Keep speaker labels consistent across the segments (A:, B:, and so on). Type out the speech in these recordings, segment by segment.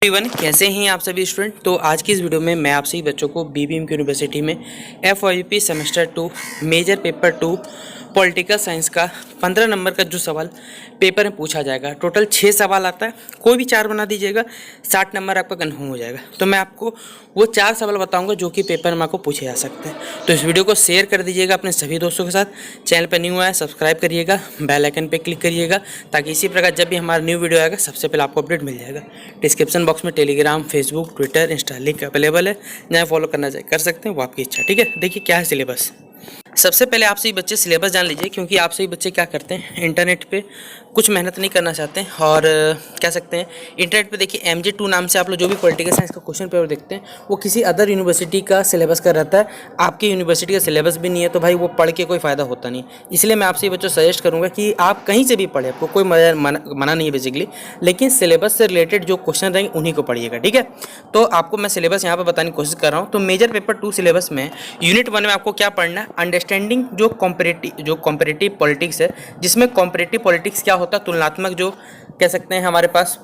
A: Everyone, कैसे हैं आप सभी स्टूडेंट। तो आज की इस वीडियो में मैं आप सभी बच्चों को बीबीएम की यूनिवर्सिटी में FYP semester 2 major paper 2 political science का 15 नंबर का जो सवाल पेपर में पूछा जाएगा। टोटल 6 सवाल आता है, कोई भी 4 बना दीजिएगा, 60 नंबर आपका कन्फर्म हो जाएगा। तो मैं आपको वो 4 सवाल बताऊंगा जो कि पेपर में आपको पूछे जा सकते हैं। तो इस वीडियो को शेयर कर दीजिएगा अपने सभी दोस्तों के साथ। चैनल पर न्यू आया सब्सक्राइब करिएगा, बेल आइकन पर क्लिक करिएगा ताकि इसी प्रकार जब भी हमारा न्यू वीडियो आएगा सबसे पहले आपको अपडेट मिल जाएगा। डिस्क्रिप्शन बॉक्स में Telegram, Facebook, Twitter, Insta link available है, जहाँ फॉलो करना चाहे कर सकते हैं, वो आपकी इच्छा। ठीक है, देखिए क्या है सिलेबस। सबसे पहले आप सभी बच्चे सिलेबस जान लीजिए, क्योंकि आप सभी बच्चे क्या करते हैं, इंटरनेट पे कुछ मेहनत नहीं करना चाहते हैं और कह सकते हैं इंटरनेट पे देखिए MJ2 नाम से आप लोग जो भी पॉलिटिकल साइंस का क्वेश्चन पेपर देखते हैं वो किसी अदर यूनिवर्सिटी का सिलेबस का रहता है। आपकी यूनिवर्सिटी का सिलेबस भी नहीं है, तो भाई वो पढ़ के कोई फ़ायदा होता नहीं। इसलिए मैं आप सभी बच्चों सजेस्ट करूँगा कि आप कहीं से भी पढ़ें, आपको कोई मना नहीं है बेसिकली, लेकिन सिलेबस से रिलेटेड जो क्वेश्चन रहेंगे उन्हीं को पढ़िएगा। ठीक है, तो आपको मैं सिलेबस यहाँ पर बताने की कोशिश कर रहा हूँ। तो मेजर पेपर 2 सिलेबस में यूनिट 1 में आपको क्या पढ़ना है, अंडरस्टैंडिंग जो कॉम्परेटिव पॉलिटिक्स है, जिसमें कॉम्परेटिव पॉलिटिक्स क्या होता है, तुलनात्मक जो कह सकते हैं हमारे पास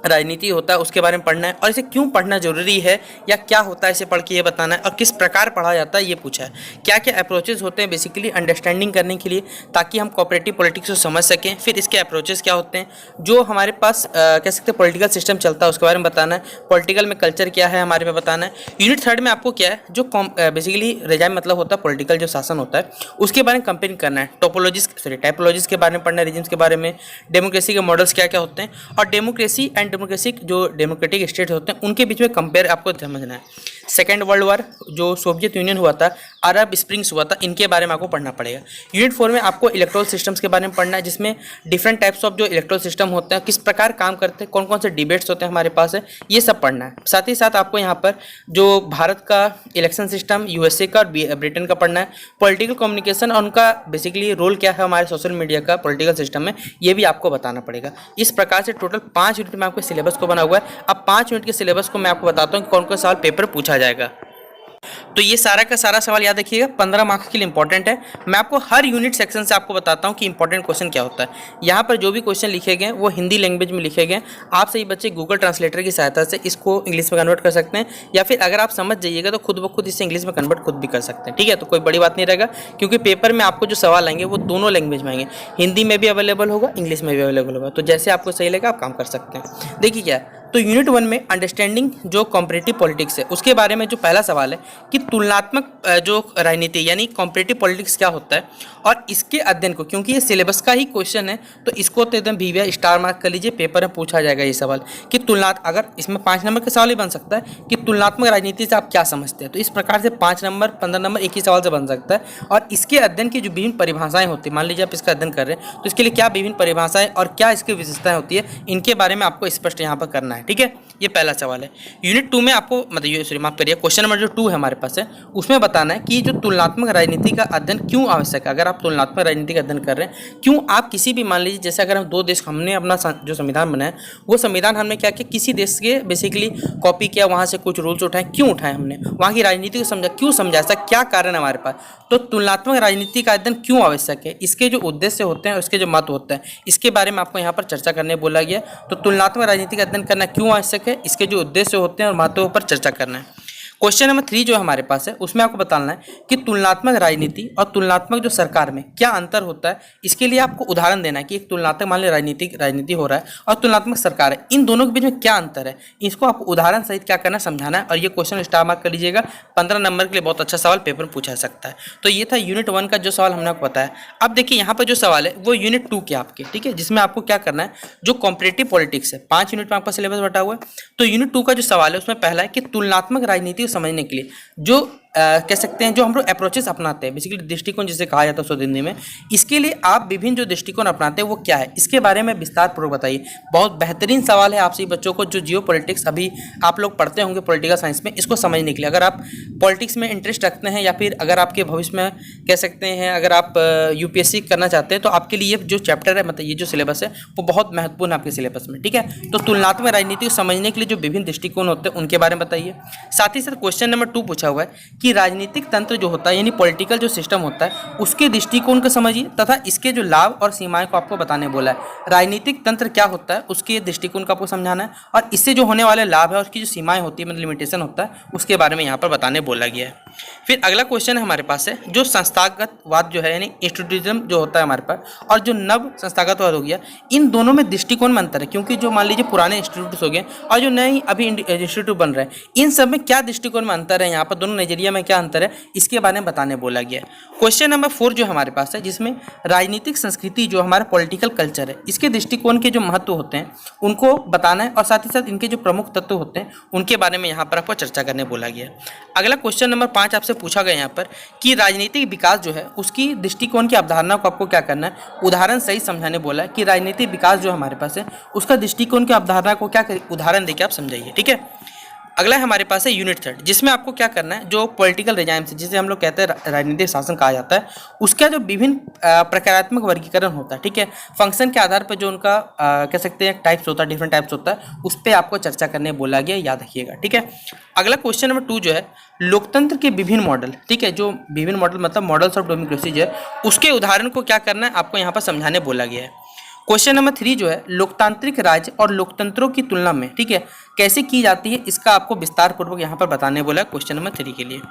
A: राजनीति होता है, उसके बारे में पढ़ना है और इसे क्यों पढ़ना जरूरी है या क्या होता है इसे पढ़ के ये बताना है और किस प्रकार पढ़ा जाता है ये पूछा है। क्या क्या अप्रोचेस होते हैं बेसिकली अंडरस्टैंडिंग करने के लिए, ताकि हम कोऑपरेटिव पॉलिटिक्स को समझ सकें। फिर इसके अप्रोचेस क्या होते हैं, जो हमारे पास कह सकते हैं पॉलिटिकल सिस्टम चलता है उसके बारे में बताना है, पॉलिटिकल में कल्चर क्या है हमारे में बताना है। यूनिट 3 में आपको क्या है, जो बेसिकली रेजाइम मतलब होता है पॉलिटिकल जो शासन होता है उसके बारे में कंपेयर करना है, टाइपोलॉजीज के बारे में पढ़ना है, रिजिम्स के बारे में, डेमोक्रेसी के मॉडल्स क्या क्या होते हैं और डेमोक्रेसी एंड डेमोक्रेसी जो डेमोक्रेटिक स्टेट होते हैं उनके बीच में कंपेयर आपको समझना है। सेकेंड वर्ल्ड वॉर जो सोवियत यूनियन हुआ था, अरब स्प्रिंग्स हुआ था, इनके बारे में आपको पढ़ना पड़ेगा। यूनिट 4 में आपको इलेक्ट्रोल सिस्टम्स के बारे में पढ़ना है, जिसमें डिफरेंट टाइप्स ऑफ जो इलेक्ट्रोल सिस्टम होते हैं किस प्रकार काम करते हैं, कौन कौन से डिबेट्स होते हैं हमारे पास है, ये सब पढ़ना है। साथ ही साथ आपको यहाँ पर जो भारत का इलेक्शन सिस्टम, USA का और ब्रिटेन का पढ़ना है, पॉलिटिकल कम्युनिकेशन और उनका बेसिकली रोल क्या है हमारे सोशल मीडिया का पॉलिटिकल सिस्टम में, ये भी आपको बताना पड़ेगा। इस प्रकार से टोटल 5 यूनिट में आपके सिलेबस को बना हुआ है। अब 5 यूनिट के सिलेबस को मैं आपको बताता हूँ कि कौन कौन सवाल पेपर पूछा जाएगा। तो ये सारा का सारा सवाल याद रखिएगा, 15 मार्क्स के लिए इंपॉर्टेंट है। मैं आपको हर यूनिट सेक्शन से आपको बताता हूँ कि इंपॉर्टेंट क्वेश्चन क्या होता है। यहाँ पर जो भी क्वेश्चन लिखे गए वो हिंदी लैंग्वेज में लिखे गए। आप सही बच्चे गूगल ट्रांसलेटर की सहायता से इसको इंग्लिश में कन्वर्ट कर सकते हैं, या फिर अगर आप समझ जाइएगा तो खुद ब खुद इसे इंग्लिश में कन्वर्ट खुद भी कर सकते हैं। ठीक है, तो कोई बड़ी बात नहीं रहेगा, क्योंकि पेपर में आपको जो सवाल आएंगे वो दोनों लैंग्वेज में आएंगे, हिंदी में भी अवेलेबल होगा, इंग्लिश में भी अवेलेबल होगा। तो जैसे आपको सही लगेगा आप काम कर सकते हैं। देखिए क्या है, तो यूनिट 1 में अंडरस्टैंडिंग जो कॉम्परेटिव पॉलिटिक्स है उसके बारे में जो पहला सवाल है कि तुलनात्मक जो राजनीति यानी कॉम्परेटिव पॉलिटिक्स क्या होता है और इसके अध्ययन को, क्योंकि ये सिलेबस का ही क्वेश्चन है तो इसको तो एकदम भीविया स्टार मार्क कर लीजिए, पेपर में पूछा जाएगा ये सवाल कि अगर इसमें 5 नंबर का सवाल ही बन सकता है कि तुलनात्मक राजनीति से आप क्या समझते हैं। तो इस प्रकार से 5 नंबर 15 नंबर एक ही सवाल से बन सकता है। और इसके अध्ययन की जो विभिन्न परिभाषाएं होती है, मान लीजिए आप इसका अध्ययन कर रहे हैं तो इसके लिए क्या विभिन्न परिभाषाएं और क्या इसकी विशेषताएं होती है, इनके बारे में आपको स्पष्ट यहाँ पर करना है। ठीक है, ये पहला सवाल है। यूनिट 2 में आपको माफ करिए, क्वेश्चन नंबर जो 2 है हमारे पास है उसमें बताना है कि जो तुलनात्मक राजनीति का अध्ययन क्यों आवश्यक है। अगर आप तुलनात्मक राजनीति का अध्ययन कर रहे हैं, क्यों आप किसी भी, मान लीजिए जैसे अगर हम 2 देश, हमने अपना जो संविधान बनाया वो संविधान हमने क्या किया, किसी देश के बेसिकली कॉपी किया, वहाँ से कुछ रूल्स उठाए, क्यों उठाए हमने, वहाँ की राजनीति को समझा, क्यों समझा, ऐसा क्या कारण है हमारे पास। तो तुलनात्मक राजनीति का अध्ययन क्यों आवश्यक है, इसके जो उद्देश्य होते हैं, इसके जो महत्व होते हैं, इसके बारे में आपको यहाँ पर चर्चा करने बोला गया। तो तुलनात्मक राजनीति का अध्ययन करना क्यों आवश्यक है, इसके जो उद्देश्य होते हैं और महत्व पर चर्चा करना है। क्वेश्चन नंबर 3 जो हमारे पास है उसमें आपको बताना है कि तुलनात्मक राजनीति और तुलनात्मक जो सरकार में क्या अंतर होता है। इसके लिए आपको उदाहरण देना है कि एक तुलनात्मक, मान लीजिए राजनीति हो रहा है और तुलनात्मक सरकार है, इन दोनों के बीच में क्या अंतर है, इसको आपको उदाहरण सहित क्या करना, समझाना है। और ये क्वेश्चन स्टार मार्क कर लीजिएगा, 15 नंबर के लिए बहुत अच्छा सवाल पेपर में पूछा सकता है। तो ये था यूनिट 1 का जो सवाल हमने आपको बताया। अब देखिए यहाँ पर जो सवाल है वो यूनिट 2 के आपके, ठीक है, जिसमें आपको क्या करना है, जो कॉम्परेटिव पॉलिटिक्स है, 5 यूनिट में आपका सिलेबस बटा हुआ है। तो यूनिट 2 का जो सवाल है उसमें पहला है कि तुलनात्मक राजनीति को समझने के लिए जो कह सकते हैं जो हम लोग अप्रोचेस अपनाते हैं, बेसिकली दृष्टिकोण जिसे कहा जाता है शुद्ध हिंदी में, इसके लिए आप विभिन्न जो दृष्टिकोण अपनाते हैं वो क्या है, इसके बारे में विस्तार पूर्वक बताइए। बहुत बेहतरीन सवाल है आप सभी बच्चों को जो जियो पॉलिटिक्स अभी आप लोग पढ़ते होंगे पॉलिटिकल साइंस में, इसको समझने के लिए। अगर आप पॉलिटिक्स में इंटरेस्ट रखते हैं या फिर अगर आपके भविष्य में कह सकते हैं अगर आप UPSC करना चाहते हैं तो आपके लिए जो चैप्टर है, मतलब ये जो सिलेबस है वो बहुत महत्वपूर्ण है आपके सिलेबस में। ठीक है, तो तुलनात्मक राजनीति को समझने के लिए जो विभिन्न दृष्टिकोण होते हैं उनके बारे में बताइए। साथ ही साथ क्वेश्चन नंबर 2 पूछा हुआ है कि राजनीतिक तंत्र जो होता है यानी पॉलिटिकल जो सिस्टम होता है उसके दृष्टिकोण को समझिए तथा इसके जो लाभ और सीमाएं को आपको बताने बोला है। राजनीतिक तंत्र क्या होता है उसके दृष्टिकोण को आपको समझाना है और इससे जो होने वाले लाभ है और उसकी जो सीमाएं होती है मतलब लिमिटेशन होता है उसके बारे में यहाँ पर बताने बोला गया है। फिर अगला क्वेश्चन है हमारे पास है जो संस्थागतवाद जो है यानी इंस्टीट्यूटिज्म जो होता है हमारे पास और जो नव संस्थागतवाद हो गया, इन दोनों में दृष्टिकोण में अंतर है। क्योंकि जो मान लीजिए पुराने इंस्टीट्यूट हो गए और जो नए अभी इंस्टीट्यूट बन रहे हैं, इन सब में क्या दृष्टिकोण में अंतर है, यहाँ पर दोनों नजरिया में क्या अंतर है, इसके बारे में बताने बोला गया है। क्वेश्चन नंबर 4 जो हमारे पास है जिसमें राजनीतिक संस्कृति जो हमारा पॉलिटिकल कल्चर है इसके दृष्टिकोण के जो महत्व होते हैं उनको बताना है और साथ ही साथ इनके जो प्रमुख तत्व होते हैं उनके बारे में यहाँ पर आपको चर्चा करने बोला गया है। अगला क्वेश्चन नंबर 5 आपसे पूछा गया यहाँ पर कि राजनीतिक विकास जो है उसकी दृष्टिकोण की अवधारणा को आपको क्या करना है, उदाहरण सही समझाने बोला है कि राजनीतिक विकास जो हमारे पास है उसका दृष्टिकोण की अवधारणा को क्या उदाहरण देकर आप समझाइए। ठीक है। अगला हमारे पास है यूनिट 3 जिसमें आपको क्या करना है, जो पॉलिटिकल रिजाइम से जिसे हम लोग कहते हैं राजनीतिक शासन कहा जाता है उसका जो विभिन्न प्रकारात्मक वर्गीकरण होता है, ठीक है, फंक्शन के आधार पर जो उनका कह सकते हैं टाइप्स होता है, डिफरेंट टाइप्स होता है, उस पर आपको चर्चा करने बोला गया, याद रखिएगा। ठीक है। अगला क्वेश्चन नंबर 2 जो है लोकतंत्र के विभिन्न मॉडल, ठीक है, जो विभिन्न मॉडल मतलब मॉडल्स ऑफ डेमोक्रेसी जो है उसके उदाहरण को क्या करना है आपको यहाँ पर समझाने बोला गया है। क्वेश्चन नंबर 3 जो है लोकतांत्रिक राज्य और लोकतंत्रों की तुलना में, ठीक है, कैसे की जाती है इसका आपको विस्तार पूर्वक यहाँ पर बताने बोला है क्वेश्चन नंबर 3 के लिए।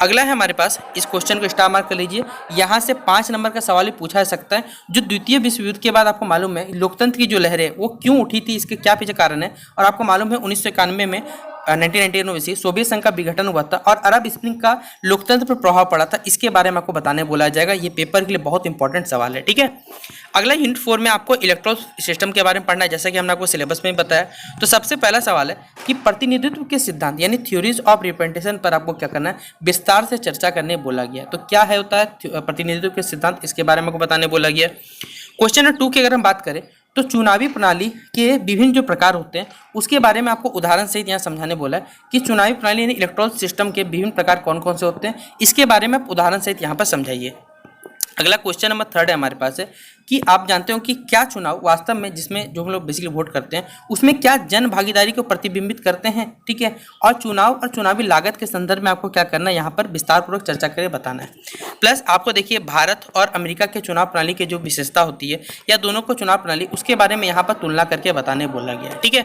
A: अगला है हमारे पास, इस क्वेश्चन को स्टार मार्क कर लीजिए, यहाँ से 5 नंबर का सवाल भी पूछा जा सकता है। जो द्वितीय विश्व युद्ध के बाद आपको मालूम है लोकतंत्र की जो लहर है वो क्यों उठी थी, इसके क्या पीछे कारण है, और आपको मालूम है 1991 में 1991 सोवियत संघ का विघटन हुआ था और अरब स्प्रिंग का लोकतंत्र पर प्रभाव पड़ा था, इसके बारे में आपको बताने बोला जाएगा। ये पेपर के लिए बहुत इंपॉर्टेंट सवाल है। ठीक है। अगला यूनिट 4 में आपको इलेक्ट्रोल सिस्टम के बारे में पढ़ना है, जैसा कि हमने आपको सिलेबस में बताया। तो सबसे पहला सवाल है कि प्रतिनिधित्व के सिद्धांत यानी थ्योरीज ऑफ रिप्रेजेंटेशन पर आपको क्या करना है, विस्तार से चर्चा करने बोला गया। तो क्या है होता है प्रतिनिधित्व के सिद्धांत, इसके बारे में आपको बताने बोला गया। क्वेश्चन नंबर 2 की अगर हम बात करें तो चुनावी प्रणाली के विभिन्न जो प्रकार होते हैं उसके बारे में आपको उदाहरण सहित यहाँ समझाने बोला है कि चुनावी प्रणाली यानी इलेक्ट्रोल सिस्टम के विभिन्न प्रकार कौन कौन से होते हैं, इसके बारे में आप उदाहरण सहित यहाँ पर समझाइए। अगला क्वेश्चन नंबर 3 है हमारे पास है कि आप जानते हो कि क्या चुनाव वास्तव में, जिसमें जो हम लोग बेसिकली वोट करते हैं, उसमें क्या जन भागीदारी को प्रतिबिंबित करते हैं। ठीक है। और चुनाव और चुनावी लागत के संदर्भ में आपको क्या करना है, यहाँ पर विस्तार पूर्वक चर्चा करके बताना है। प्लस आपको देखिए भारत और अमेरिका के चुनाव प्रणाली की जो विशेषता होती है या दोनों को चुनाव प्रणाली, उसके बारे में यहाँ पर तुलना करके बताने बोला गया है। ठीक है।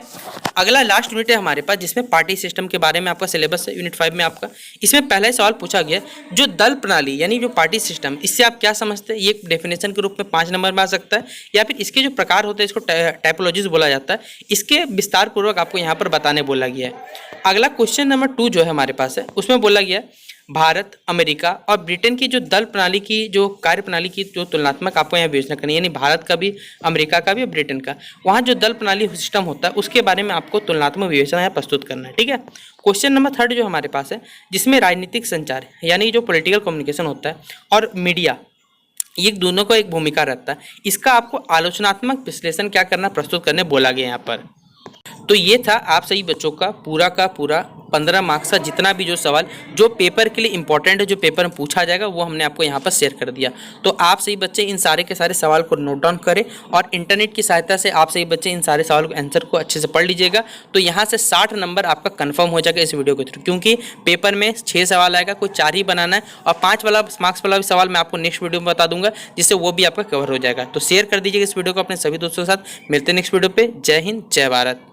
A: अगला लास्ट यूनिट है हमारे पास जिसमें पार्टी सिस्टम के बारे में आपका सिलेबस है यूनिट 5 में आपका। इसमें पहला ही सवाल पूछा गया जो दल प्रणाली यानी जो पार्टी सिस्टम, इससे आप क्या समझते हैं। ये एक डेफिनेशन के रूप में 5 नंबर में आ सकता है, या फिर इसके जो प्रकार होते हैं इसको टाइपोलॉजीज बोला जाता है, इसके विस्तार पूर्वक आपको यहाँ पर बताने बोला गया है। अगला क्वेश्चन नंबर 2 जो है हमारे पास है उसमें बोला गया भारत, अमेरिका और ब्रिटेन की जो दल प्रणाली की जो कार्य प्रणाली की जो तुलनात्मक आपको यहाँ विवेचना करनी है, यानी भारत का भी, अमेरिका का भी और ब्रिटेन का, वहाँ जो दल प्रणाली सिस्टम होता है उसके बारे में आपको तुलनात्मक विवेचना यहाँ प्रस्तुत करना है। ठीक है। क्वेश्चन नंबर 3 जो हमारे पास है जिसमें राजनीतिक संचार यानी जो पॉलिटिकल कम्युनिकेशन होता है और मीडिया, ये दोनों को एक भूमिका रहता है, इसका आपको आलोचनात्मक विश्लेषण क्या करना, प्रस्तुत करने बोला गया यहाँ पर। तो ये था आप सभी बच्चों का पूरा 15 मार्क्स का जितना भी जो सवाल जो पेपर के लिए इंपॉर्टेंट है, जो पेपर में पूछा जाएगा, वो हमने आपको यहाँ पर शेयर कर दिया। तो आप सभी बच्चे इन सारे के सारे सवाल को नोट डाउन करें और इंटरनेट की सहायता से आप सभी बच्चे इन सारे सवाल को आंसर को अच्छे से पढ़ लीजिएगा। तो यहाँ से 60 नंबर आपका कन्फर्म हो जाएगा इस वीडियो के थ्रू, क्योंकि पेपर में 6 सवाल आएगा, कोई 4 ही बनाना है और 5 वाला मार्क्स वाला भी सवाल मैं आपको नेक्स्ट वीडियो में बता दूंगा, जिससे वो भी आपका कवर हो जाएगा। तो शेयर कर दीजिएगा इस वीडियो को अपने सभी दोस्तों के साथ। मिलते हैं नेक्स्ट वीडियो पर। जय हिंद, जय भारत।